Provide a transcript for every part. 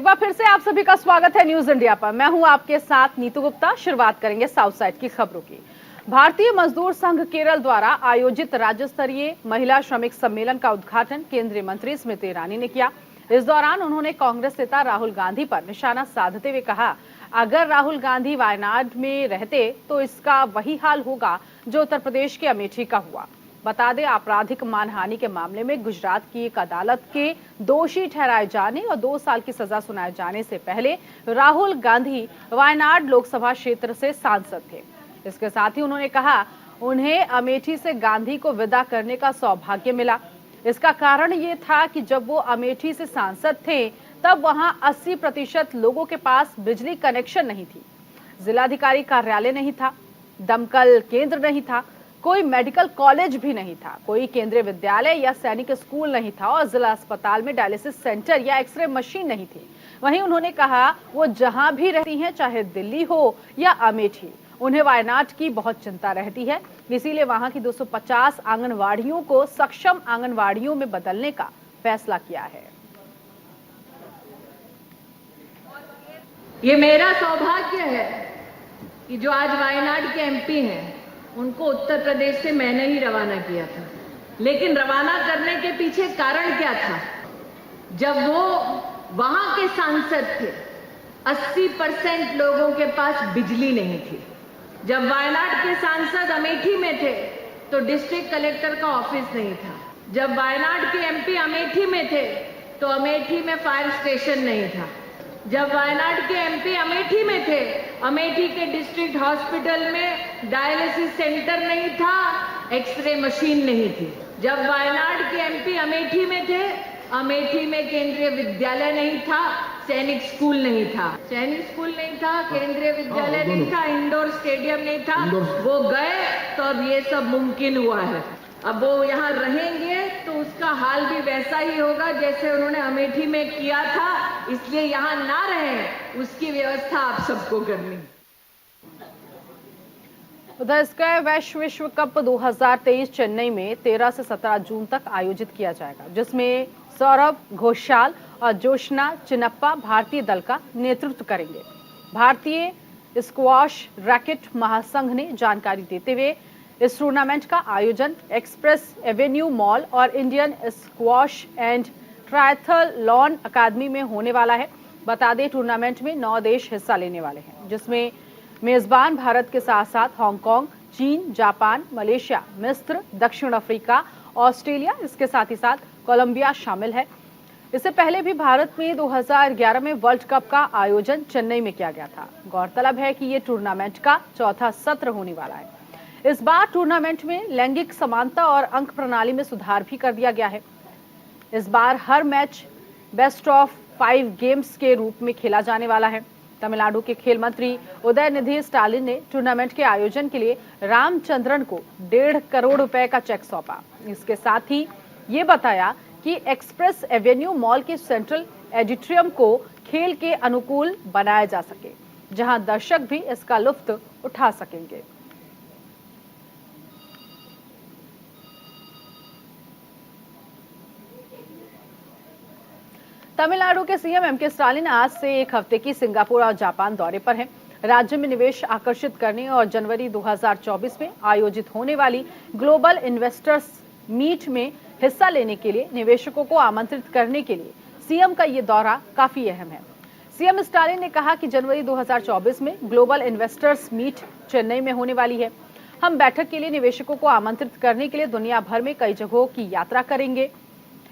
बार फिर से आप सभी का स्वागत है न्यूज इंडिया पर। मैं हूं आपके साथ नीतू गुप्ता। शुरुआत करेंगे साउथ साइड की खबरों की। भारतीय मजदूर संघ केरल द्वारा आयोजित राज्य स्तरीय महिला श्रमिक सम्मेलन का उद्घाटन केंद्रीय मंत्री स्मृति ईरानी ने किया। इस दौरान उन्होंने कांग्रेस नेता राहुल गांधी पर निशाना साधते हुए कहा, अगर राहुल गांधी वायनाड में रहते तो इसका वही हाल होगा जो उत्तर प्रदेश के अमेठी का हुआ। बता दें, आपराधिक मानहानि के मामले में गुजरात की एक अदालत के दोषी ठहराए जाने और 2 साल की सजा सुनाए जाने से पहले राहुल गांधी वायनाड लोकसभा क्षेत्र से सांसद थे। इसके साथ ही उन्होंने कहा, उन्हें अमेठी से गांधी को विदा करने का सौभाग्य मिला। इसका कारण ये था कि जब वो अमेठी से सांसद थे तब वहां 80% लोगों के पास बिजली कनेक्शन नहीं थी, जिलाधिकारी कार्यालय नहीं था, दमकल केंद्र नहीं था, कोई मेडिकल कॉलेज भी नहीं था, कोई केंद्रीय विद्यालय या सैनिक स्कूल नहीं था और जिला अस्पताल में डायलिसिस सेंटर या एक्सरे मशीन नहीं थी। वहीं उन्होंने कहा, वो जहां भी रहती हैं, चाहे दिल्ली हो या अमेठी, उन्हें वायनाड की बहुत चिंता रहती है। इसीलिए वहां की 250 आंगनवाड़ियों को सक्षम आंगनवाड़ियों में बदलने का फैसला किया है। ये मेरा सौभाग्य है कि जो आज वायनाड के एमपी हैं, उनको उत्तर प्रदेश से मैंने ही रवाना किया था। लेकिन रवाना करने के पीछे कारण क्या था? जब वो वहां के सांसद थे, 80% लोगों के पास बिजली नहीं थी। जब वायनाड के सांसद अमेठी में थे तो डिस्ट्रिक्ट कलेक्टर का ऑफिस नहीं था। जब वायनाड के एमपी अमेठी में थे तो अमेठी में फायर स्टेशन नहीं था। जब वायनाड के एमपी अमेठी में थे, अमेठी के डिस्ट्रिक्ट हॉस्पिटल में डायलिसिस सेंटर नहीं था, एक्सरे मशीन नहीं थी। जब वायनाड के एमपी अमेठी में थे, अमेठी में केंद्रीय विद्यालय नहीं था, सैनिक स्कूल नहीं था। सैनिक स्कूल नहीं था, केंद्रीय विद्यालय नहीं था, इंडोर स्टेडियम नहीं था। वो गए तो अब ये सब मुमकिन हुआ है। अब वो यहाँ रहेंगे तो उसका हाल भी वैसा ही होगा जैसे उन्होंने अमेठी में किया था। इसलिए यहाँ ना रहें, उसकी व्यवस्था आप सबको करनी। उधर स्काई वैश विश्व कप 2023 चेन्नई में 13 से 17 जून तक आयोजित किया जाएगा, जिसमें सौरभ घोषाल और जोशना चिन्नप्पा भारतीय दल का नेतृत्व करेंगे। भारतीय स्क्वॉश रैकेट महासंघ ने जानकारी देते हुए इस टूर्नामेंट का आयोजन एक्सप्रेस एवेन्यू मॉल और इंडियन स्क्वॉश एंड ट्रायथलॉन अकादमी में होने वाला है। बता दें, टूर्नामेंट में 9 देश हिस्सा लेने वाले हैं, जिसमें मेजबान भारत के साथ साथ हांगकांग, चीन, जापान, मलेशिया, मिस्र, दक्षिण अफ्रीका, ऑस्ट्रेलिया, इसके साथ ही साथ कोलंबिया शामिल है। इससे पहले भी भारत में 2011 में वर्ल्ड कप का आयोजन चेन्नई में किया गया था। गौरतलब है कि ये टूर्नामेंट का चौथा सत्र होने वाला है। इस बार टूर्नामेंट में लैंगिक समानता और अंक प्रणाली में सुधार भी कर दिया गया है। इस बार हर मैच बेस्ट ऑफ 5 गेम्स के रूप में खेला जाने वाला है। तमिलनाडु के खेल मंत्री उदयनिधि स्टालिन ने टूर्नामेंट के आयोजन के लिए रामचंद्रन को 1.5 करोड़ रुपए का चेक सौंपा। इसके साथ ही ये बताया कि एक्सप्रेस एवेन्यू मॉल के सेंट्रल एडिटोरियम को खेल के अनुकूल बनाया जा सके, जहां दर्शक भी इसका लुत्फ उठा सकेंगे। तमिलनाडु के सीएम एमके स्टालिन आज से 1 हफ्ते की सिंगापुर और जापान दौरे पर हैं। राज्य में निवेश आकर्षित करने और जनवरी 2024 में आयोजित होने वाली ग्लोबल इन्वेस्टर्स मीट में हिस्सा लेने के लिए निवेशकों को आमंत्रित करने के लिए सीएम का ये दौरा काफी अहम है। सीएम स्टालिन ने कहा कि जनवरी 2024 में ग्लोबल इन्वेस्टर्स मीट चेन्नई में होने वाली है। हम बैठक के लिए निवेशकों को आमंत्रित करने के लिए दुनिया भर में कई जगहों की यात्रा करेंगे।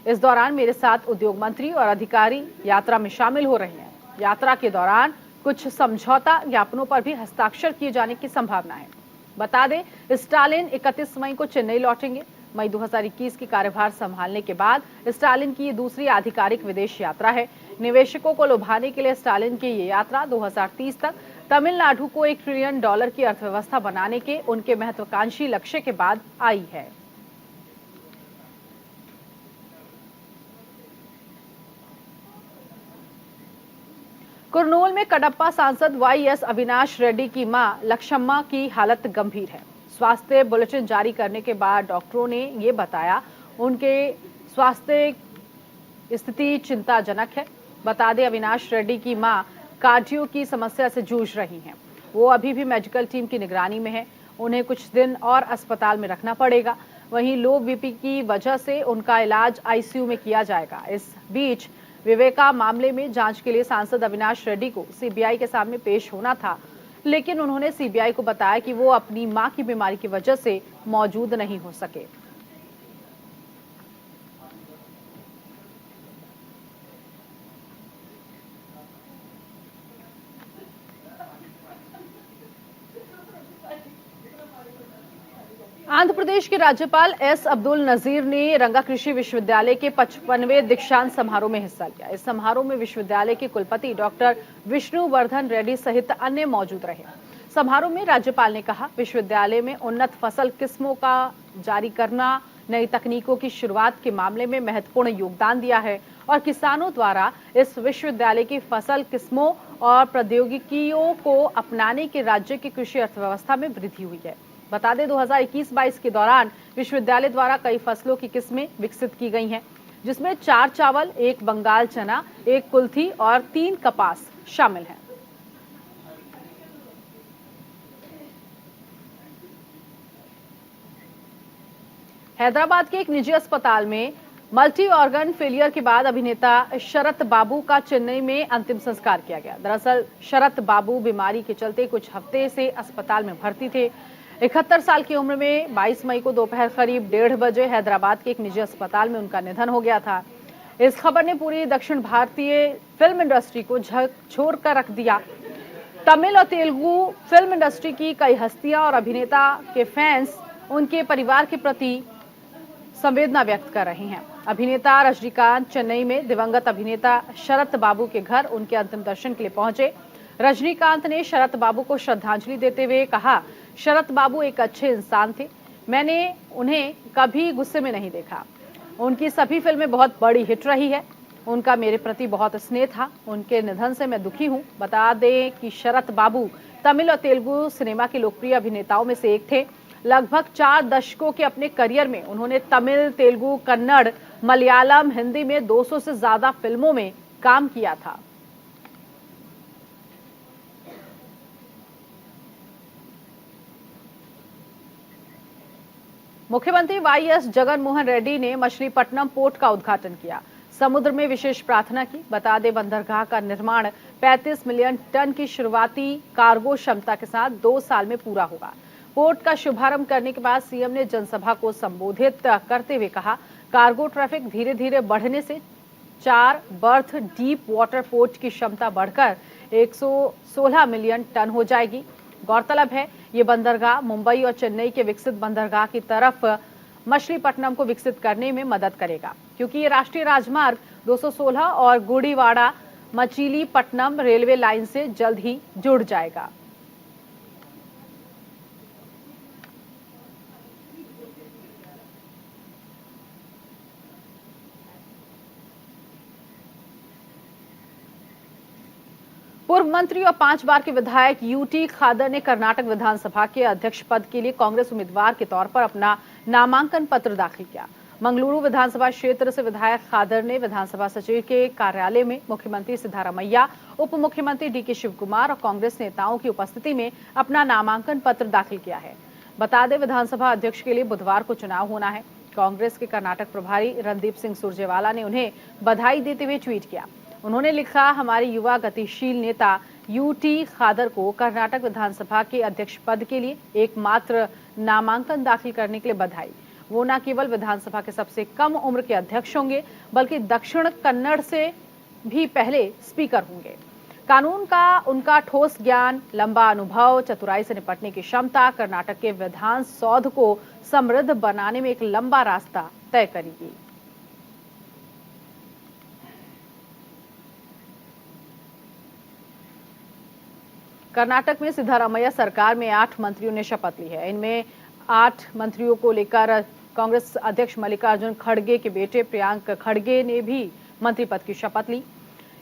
इस दौरान मेरे साथ उद्योग मंत्री और अधिकारी यात्रा में शामिल हो रहे हैं। यात्रा के दौरान कुछ समझौता ज्ञापनों पर भी हस्ताक्षर किए जाने की संभावना है। बता दें, स्टालिन 31 मई को चेन्नई लौटेंगे। मई 2021 की कार्यभार संभालने के बाद स्टालिन की ये दूसरी आधिकारिक विदेश यात्रा है। निवेशकों को लुभाने के लिए स्टालिन की ये यात्रा 2030 तक तमिलनाडु को $1 ट्रिलियन की अर्थव्यवस्था बनाने के उनके महत्वाकांक्षी लक्ष्य के बाद आई है। कुरनूल में कडप्पा सांसद वाईएस अविनाश रेड्डी की मां लक्ष्मम्मा की हालत गंभीर है। स्वास्थ्य बुलेटिन जारी करने के बाद डॉक्टरों ने ये बताया, उनके स्वास्थ्य स्थिति चिंताजनक है। बता दें, अविनाश रेड्डी की मां कार्डियो की समस्या से जूझ रही हैं। वो अभी भी मेडिकल टीम की निगरानी में है। उन्हें कुछ दिन और अस्पताल में रखना पड़ेगा। वहीं लो बीपी की वजह से उनका इलाज आईसीयू में किया जाएगा। इस बीच विवेका मामले में जांच के लिए सांसद अविनाश रेड्डी को सीबीआई के सामने पेश होना था, लेकिन उन्होंने सीबीआई को बताया कि वो अपनी मां की बीमारी की वजह से मौजूद नहीं हो सके। आंध्र प्रदेश के राज्यपाल एस अब्दुल नजीर ने रंगा कृषि विश्वविद्यालय के 55वें दीक्षांत समारोह में हिस्सा लिया। इस समारोह में विश्वविद्यालय के कुलपति डॉक्टर विष्णुवर्धन रेड्डी सहित अन्य मौजूद रहे। समारोह में राज्यपाल ने कहा, विश्वविद्यालय में उन्नत फसल किस्मों का जारी करना, नई तकनीकों की शुरुआत के मामले में महत्वपूर्ण योगदान दिया है और किसानों द्वारा इस विश्वविद्यालय की फसल किस्मों और प्रौद्योगिकियों को अपनाने के राज्य की कृषि अर्थव्यवस्था में वृद्धि हुई है। बता दें, 2021-22 के दौरान विश्वविद्यालय द्वारा कई फसलों की किस्में विकसित की गई हैं, जिसमें 4 चावल, 1 बंगाल चना, 1 कुल्थी और 3 कपास शामिल हैं। हैदराबाद के एक निजी अस्पताल में मल्टी ऑर्गन फेलियर के बाद अभिनेता शरत बाबू का चेन्नई में अंतिम संस्कार किया गया। दरअसल शरत बाबू बीमारी के चलते कुछ हफ्ते से अस्पताल में भर्ती थे। 71 साल की उम्र में 22 मई को दोपहर करीब 1:30 बजे हैदराबाद के एक निजी अस्पताल में उनका निधन हो गया था। इस खबर ने पूरी दक्षिण भारतीय फिल्म इंडस्ट्री को झकझोर कर रख दिया। तमिल और तेलुगु फिल्म इंडस्ट्री की कई हस्तियां और अभिनेता के फैंस उनके परिवार के प्रति संवेदना व्यक्त कर रहे हैं। अभिनेता रजनीकांत चेन्नई में दिवंगत अभिनेता शरत बाबू के घर उनके अंतिम दर्शन के लिए पहुंचे। रजनीकांत ने शरत बाबू को श्रद्धांजलि देते हुए कहा, शरत बाबू एक अच्छे इंसान थे। मैंने उन्हें कभी गुस्से में नहीं देखा। उनकी सभी फिल्में बहुत बड़ी हिट रही है। उनका मेरे प्रति बहुत स्नेह था। उनके निधन से मैं दुखी हूं। बता दें कि शरत बाबू तमिल और तेलुगु सिनेमा के लोकप्रिय अभिनेताओं में से एक थे। लगभग 4 दशकों के अपने करियर में उन्होंने तमिल, तेलुगु, कन्नड़, मलयालम, हिंदी में 200 से ज्यादा फिल्मों में काम किया था। मुख्यमंत्री वाईएस जगनमोहन रेड्डी ने मछलीपट्टनम पोर्ट का उद्घाटन किया। समुद्र में विशेष प्रार्थना की। बता दें, बंदरगाह का निर्माण 35 मिलियन टन की शुरुआती कार्गो क्षमता के साथ 2 साल में पूरा होगा। पोर्ट का शुभारंभ करने के बाद सीएम ने जनसभा को संबोधित करते हुए कहा, कार्गो ट्रैफिक धीरे धीरे बढ़ने से 4 बर्थ डीप वाटर पोर्ट की क्षमता बढ़कर 116 मिलियन टन हो जाएगी। गौरतलब है, ये बंदरगाह मुंबई और चेन्नई के विकसित बंदरगाह की तरफ मछलीपट्टनम को विकसित करने में मदद करेगा, क्योंकि ये राष्ट्रीय राजमार्ग 216 और गुड़ीवाड़ा मछलीपट्टनम रेलवे लाइन से जल्द ही जुड़ जाएगा। पूर्व मंत्री और 5 बार के विधायक यूटी खादर ने कर्नाटक विधानसभा के अध्यक्ष पद के लिए कांग्रेस उम्मीदवार के तौर पर अपना नामांकन पत्र दाखिल किया। मंगलुरु विधानसभा क्षेत्र से विधायक खादर ने विधानसभा सचिव के कार्यालय में मुख्यमंत्री सिद्धारमैया, उप मुख्यमंत्री डीके शिवकुमार और कांग्रेस नेताओं की उपस्थिति में अपना नामांकन पत्र दाखिल किया है। बता दें, विधानसभा अध्यक्ष के लिए बुधवार को चुनाव होना है। कांग्रेस के कर्नाटक प्रभारी रणदीप सिंह सुरजेवाला ने उन्हें बधाई देते हुए ट्वीट किया। उन्होंने लिखा, हमारे युवा गतिशील नेता यूटी खादर को कर्नाटक विधानसभा के अध्यक्ष पद के लिए एकमात्र नामांकन दाखिल करने के लिए बधाई। वो न केवल विधानसभा के सबसे कम उम्र के अध्यक्ष होंगे, बल्कि दक्षिण कन्नड़ से भी पहले स्पीकर होंगे। कानून का उनका ठोस ज्ञान, लंबा अनुभव, चतुराई से निपटने की क्षमता कर्नाटक के विधान सौध को समृद्ध बनाने में एक लंबा रास्ता तय करेगी। कर्नाटक में सिद्धारमैया सरकार में 8 मंत्रियों ने शपथ ली है। इनमें 8 मंत्रियों को लेकर कांग्रेस अध्यक्ष मल्लिकार्जुन खड़गे के बेटे प्रियांक खड़गे ने भी मंत्री पद की शपथ ली।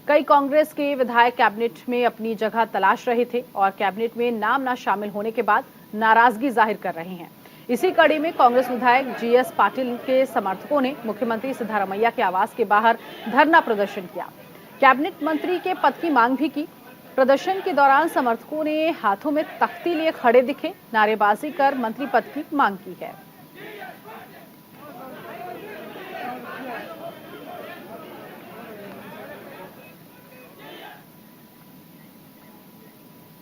कई कांग्रेस के विधायक कैबिनेट में अपनी जगह तलाश रहे थे और कैबिनेट में नाम न शामिल होने के बाद नाराजगी जाहिर कर रहे हैं। इसी कड़ी में कांग्रेस विधायक जीएस पाटिल के समर्थकों ने मुख्यमंत्री सिद्धारमैया के आवास के बाहर धरना प्रदर्शन किया। कैबिनेट मंत्री के पद की मांग भी की। प्रदर्शन के दौरान समर्थकों ने हाथों में तख्ती लिए खड़े दिखे, नारेबाजी कर मंत्री पद की मांग की है।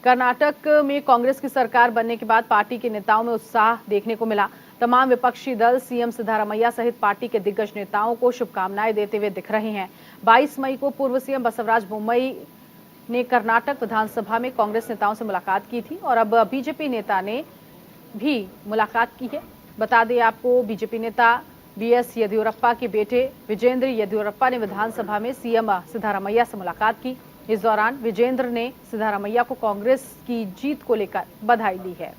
कर्नाटक में कांग्रेस की सरकार बनने के बाद पार्टी के नेताओं में उत्साह देखने को मिला। तमाम विपक्षी दल सीएम सिद्धारमैया सहित पार्टी के दिग्गज नेताओं को शुभकामनाएं देते हुए दिख रहे हैं। 22 मई को पूर्व सीएम बसवराज बोम्मई ने कर्नाटक विधानसभा में कांग्रेस नेताओं से मुलाकात की थी और अब बीजेपी नेता ने भी मुलाकात की है। बता दें आपको, बीजेपी नेता बीएस येदियुरप्पा के बेटे विजेंद्र येदियुरप्पा ने विधानसभा में सीएम सिद्धारमैया से मुलाकात की। इस दौरान विजेंद्र ने सिद्धारमैया को कांग्रेस की जीत को लेकर बधाई दी है।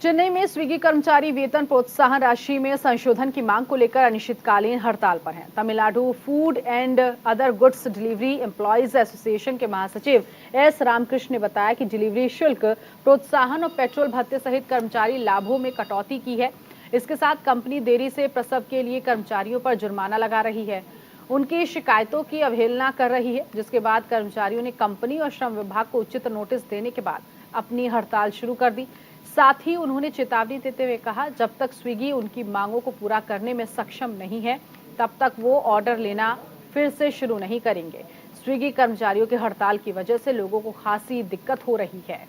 चेन्नई में स्विगी कर्मचारी वेतन प्रोत्साहन राशि में संशोधन की मांग को लेकर अनिश्चितकालीन हड़ताल पर हैं। Tamil Nadu food and other goods delivery employees association के महासचिव एस रामकृष्ण ने बताया कि डिलीवरी शुल्क, प्रोत्साहन और पेट्रोल भत्ते सहित कर्मचारी लाभों में कटौती की है। इसके साथ कंपनी देरी से प्रसव के लिए कर्मचारियों पर जुर्माना लगा रही है, उनकी शिकायतों की अवहेलना कर रही है, जिसके बाद कर्मचारियों ने कंपनी और श्रम विभाग को उचित नोटिस देने के बाद अपनी हड़ताल शुरू कर दी। साथ ही उन्होंने चेतावनी देते हुए कहा, जब तक स्विगी उनकी मांगों को पूरा करने में सक्षम नहीं है, तब तक वो ऑर्डर लेना फिर से शुरू नहीं करेंगे। स्विगी कर्मचारियों की हड़ताल की वजह से लोगों को खासी दिक्कत हो रही है।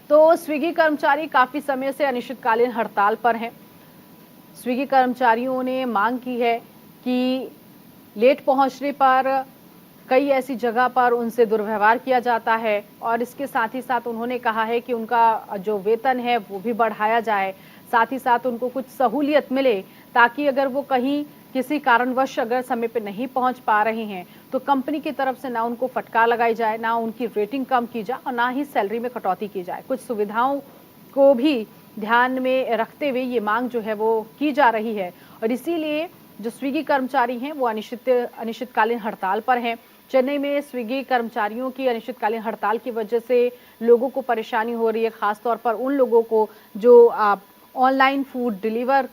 तो स्विगी कर्मचारी काफी समय से अनिश्चितकालीन हड़ताल पर हैं। स्विगी कर्मचारियों ने मांग की है कि लेट पहुंचने पर कई ऐसी जगह पर उनसे दुर्व्यवहार किया जाता है और इसके साथ ही साथ उन्होंने कहा है कि उनका जो वेतन है वो भी बढ़ाया जाए। साथ ही साथ उनको कुछ सहूलियत मिले ताकि अगर वो कहीं किसी कारणवश अगर समय पे नहीं पहुंच पा रहे हैं तो कंपनी की तरफ से ना उनको फटकार लगाई जाए, ना उनकी रेटिंग कम की जाए और ना ही सैलरी में कटौती की जाए। कुछ सुविधाओं को भी ध्यान में रखते हुए ये मांग जो है वो की जा रही है और इसीलिए जो स्विगी कर्मचारी हैं वो अनिश्चितकालीन हड़ताल पर हैं। चेन्नई में स्विगी कर्मचारियों की अनिश्चितकालीन हड़ताल की वजह से लोगों को परेशानी हो रही है, खासतौर पर उन लोगों को जो ऑनलाइन फूड डिलीवर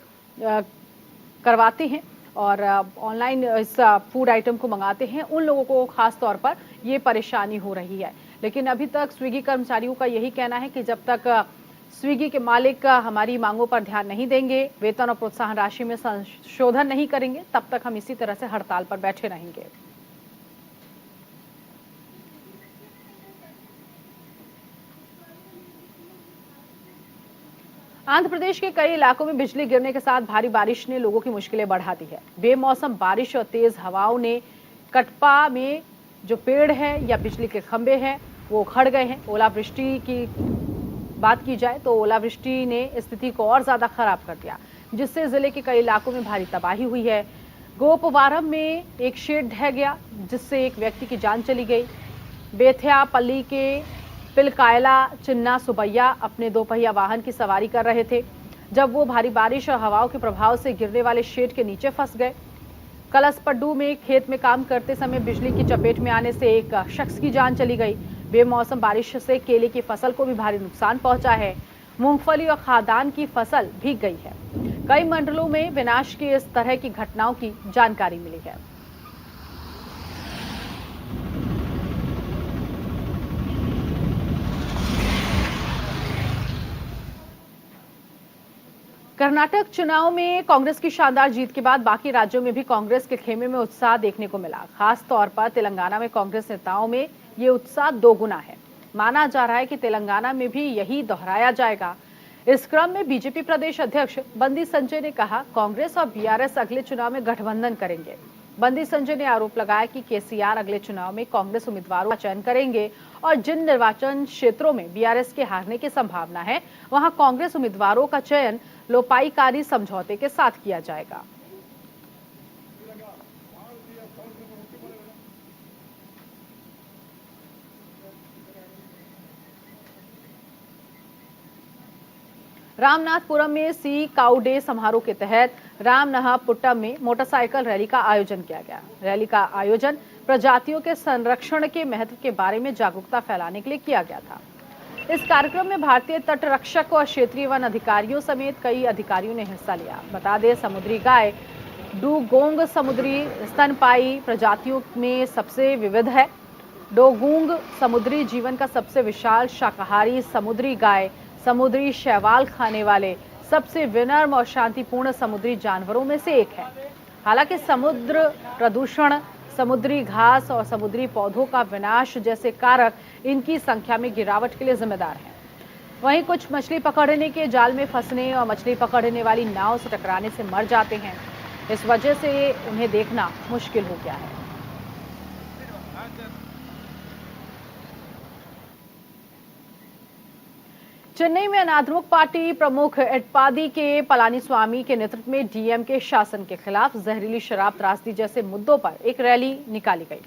करवाते हैं और ऑनलाइन इस फूड आइटम को मंगाते हैं, उन लोगों को खास तौर पर ये परेशानी हो रही है। लेकिन अभी तक स्विगी कर्मचारियों का यही कहना है कि जब तक स्विगी के मालिक हमारी मांगों पर ध्यान नहीं देंगे, वेतन और प्रोत्साहन राशि में संशोधन नहीं करेंगे, तब तक हम इसी तरह से हड़ताल पर बैठे रहेंगे। आंध्र प्रदेश के कई इलाकों में बिजली गिरने के साथ भारी बारिश ने लोगों की मुश्किलें बढ़ा दी है। बेमौसम बारिश और तेज हवाओं ने कटपा में जो पेड़ है या बिजली के खंभे हैं वो उखड़ गए हैं। ओलावृष्टि की बात की जाए तो ओलावृष्टि ने स्थिति को और ज्यादा खराब कर दिया, जिससे जिले के कई इलाकों में भारी तबाही हुई है। गोपवारम में एक शेड ढह गया, जिससे एक व्यक्ति की जान चली गई। बेथियापल्ली के पिलकायला चिन्ना सुबैया अपने दोपहिया वाहन की सवारी कर रहे थे जब वो भारी बारिश और हवाओं के प्रभाव से गिरने वाले शेड के नीचे फंस गए। कलसपड्डू में खेत में काम करते समय बिजली की चपेट में आने से एक शख्स की जान चली गई। बेमौसम बारिश से केले की फसल को भी भारी नुकसान पहुंचा है। मूंगफली और खाद्यान्न की फसल भीग गई है। कई मंडलों में विनाश की इस तरह की घटनाओं की जानकारी मिली है। कर्नाटक चुनाव में कांग्रेस की शानदार जीत के बाद बाकी राज्यों में भी कांग्रेस के खेमे में उत्साह देखने को मिला। खास तौर पर तेलंगाना में कांग्रेस नेताओं में ये उत्साह दोगुना है। माना जा रहा है कि तेलंगाना में भी यही दोहराया जाएगा। इस क्रम में बीजेपी प्रदेश अध्यक्ष बंदी संजय ने कहा, कांग्रेस और बीआरएस अगले चुनाव में गठबंधन करेंगे। बंदी संजय ने आरोप लगाया कि केसीआर अगले चुनाव में कांग्रेस उम्मीदवारों का चयन करेंगे और जिन निर्वाचन क्षेत्रों में बीआरएस के हारने की संभावना है, वहां कांग्रेस उम्मीदवारों का चयन लोपाईकारी समझौते के साथ किया जाएगा। रामनाथपुरम में सी काउ डे समारोह के तहत रामनाथपुरम में मोटरसाइकिल रैली का आयोजन किया गया। रैली का आयोजन प्रजातियों के संरक्षण के महत्व के बारे में जागरूकता फैलाने के लिए किया गया था। इस कार्यक्रम में भारतीय तट रक्षक और क्षेत्रीय वन अधिकारियों समेत कई अधिकारियों ने हिस्सा लिया। बता दें, समुद्री गाय डुगोंग समुद्री स्तनपायी प्रजातियों में सबसे विविध है। डुगोंग समुद्री जीवन का सबसे विशाल शाकाहारी समुद्री गाय, समुद्री शैवाल खाने वाले सबसे विनम्र और शांतिपूर्ण समुद्री जानवरों में से एक है। हालांकि समुद्र प्रदूषण, समुद्री घास और समुद्री पौधों का विनाश जैसे कारक इनकी संख्या में गिरावट के लिए जिम्मेदार हैं। वहीं कुछ मछली पकड़ने के जाल में फंसने और मछली पकड़ने वाली नाव से टकराने से मर जाते हैं। इस वजह से उन्हें देखना मुश्किल हो गया है। चेन्नई में अनाद्रमुक पार्टी प्रमुख एडपादी के पलानीस्वामी के नेतृत्व में डीएमके शासन के खिलाफ जहरीली शराब त्रासदी जैसे मुद्दों पर एक रैली निकाली गई।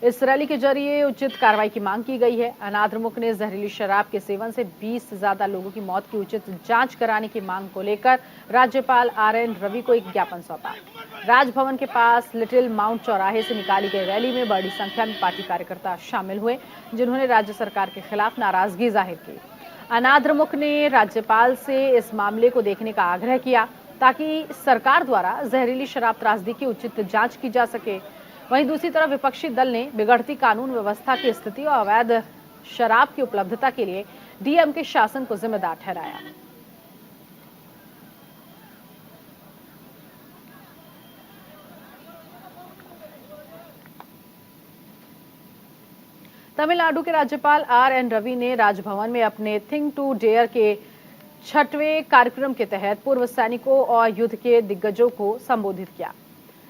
इस रैली के जरिए उचित कार्रवाई की मांग की गई है। अनाद्रमुक ने जहरीली शराब के सेवन से 20 से ज्यादा लोगों की मौत की उचित जांच कराने की मांग को लेकर राज्यपाल आरएन रवि को एक ज्ञापन सौंपा। राजभवन के पास लिटिल माउंट चौराहे से निकाली गई रैली में बड़ी संख्या में पार्टी कार्यकर्ता शामिल हुए, जिन्होंने राज्य सरकार के खिलाफ नाराजगी जाहिर की। अनाद्रमुक ने राज्यपाल से इस मामले को देखने का आग्रह किया ताकि सरकार द्वारा जहरीली शराब त्रासदी की उचित जांच की जा सके। वहीं दूसरी तरफ विपक्षी दल ने बिगड़ती कानून व्यवस्था की स्थिति और अवैध शराब की उपलब्धता के लिए डीएमके शासन को जिम्मेदार ठहराया। तमिलनाडु के राज्यपाल आरएन रवि ने राजभवन में अपने थिंक टू डेयर के 6वें कार्यक्रम के तहत पूर्व सैनिकों और युद्ध के दिग्गजों को संबोधित किया।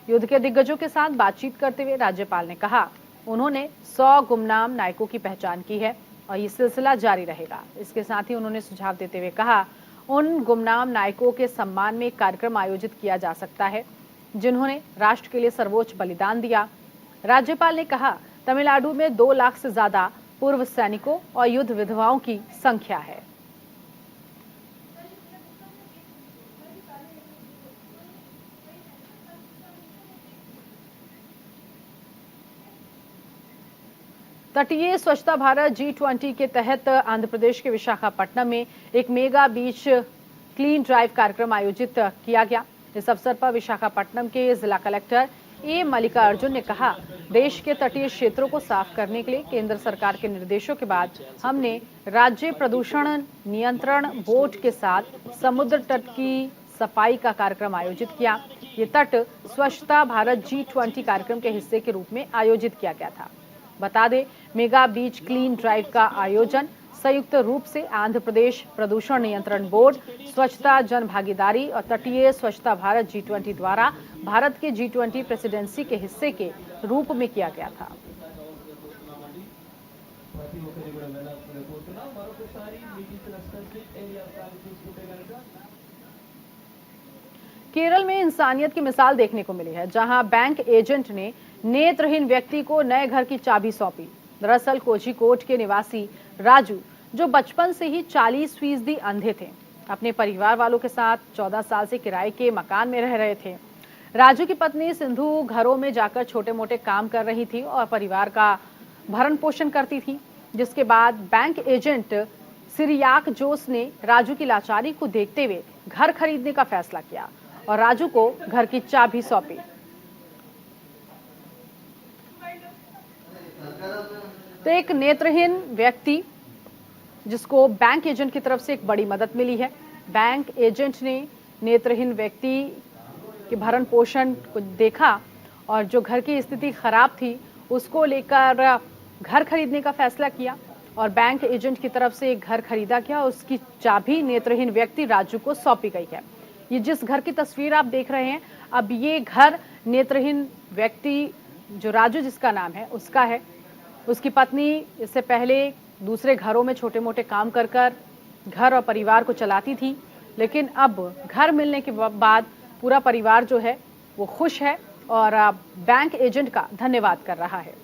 युद्ध के दिग्गजों के साथ बातचीत करते हुए राज्यपाल ने कहा, उन्होंने 100 गुमनाम नायकों की पहचान की है और ये सिलसिला जारी रहेगा। इसके साथ ही उन्होंने सुझाव देते हुए कहा, उन गुमनाम नायकों के सम्मान में एक कार्यक्रम आयोजित किया जा सकता है जिन्होंने राष्ट्र के लिए सर्वोच्च बलिदान दिया। राज्यपाल ने कहा, तमिलनाडु में 2 लाख से ज्यादा पूर्व सैनिकों और युद्ध विधवाओं की संख्या है। तटीय स्वच्छता भारत G20 के तहत आंध्र प्रदेश के विशाखापट्टनम में एक मेगा बीच क्लीन ड्राइव कार्यक्रम आयोजित किया गया। इस अवसर पर विशाखापट्टनम के जिला कलेक्टर ए मल्लिकार्जुन ने कहा, देश के तटीय क्षेत्रों को साफ करने के लिए केंद्र सरकार के निर्देशों के बाद हमने राज्य प्रदूषण नियंत्रण बोर्ड के साथ समुद्र तट की सफाई का कार्यक्रम आयोजित किया। ये तट स्वच्छता भारत G20 कार्यक्रम के हिस्से के रूप में आयोजित किया गया था। बता दें, मेगा बीच क्लीन ड्राइव का आयोजन संयुक्त रूप से आंध्र प्रदेश प्रदूषण नियंत्रण बोर्ड, स्वच्छता जन भागीदारी और तटीय स्वच्छता भारत G20 द्वारा भारत के G20 प्रेसिडेंसी के हिस्से के रूप में किया गया था। केरल में इंसानियत की मिसाल देखने को मिली है, जहां बैंक एजेंट ने नेत्रहीन व्यक्ति को नए घर की चाबी सौंपी। दरअसल कोझिकोड के निवासी राजू, जो बचपन से ही 40% अंधे थे, अपने परिवार वालों के साथ 14 साल से किराए के मकान में रह रहे थे। राजू की पत्नी सिंधु घरों में जाकर छोटे मोटे काम कर रही थी और परिवार का भरण पोषण करती थी। जिसके बाद बैंक एजेंट सिरियाक जोस ने राजू की लाचारी को देखते हुए घर खरीदने का फैसला किया और राजू को घर की चाबी सौंपी। तो एक नेत्रहीन व्यक्ति जिसको बैंक एजेंट की तरफ से एक बड़ी मदद मिली है। बैंक एजेंट ने नेत्रहीन व्यक्ति के भरण पोषण को देखा और जो घर की स्थिति खराब थी उसको लेकर घर खरीदने का फैसला किया और बैंक एजेंट की तरफ से एक घर खरीदा गया। उसकी चाबी नेत्रहीन व्यक्ति राजू को सौंपी गई है। ये जिस घर की तस्वीर आप देख रहे हैं, अब ये घर नेत्रहीन व्यक्ति जो राजू जिसका नाम है उसका है। उसकी पत्नी इससे पहले दूसरे घरों में छोटे मोटे काम कर घर और परिवार को चलाती थी, लेकिन अब घर मिलने के बाद पूरा परिवार जो है वो खुश है और बैंक एजेंट का धन्यवाद कर रहा है।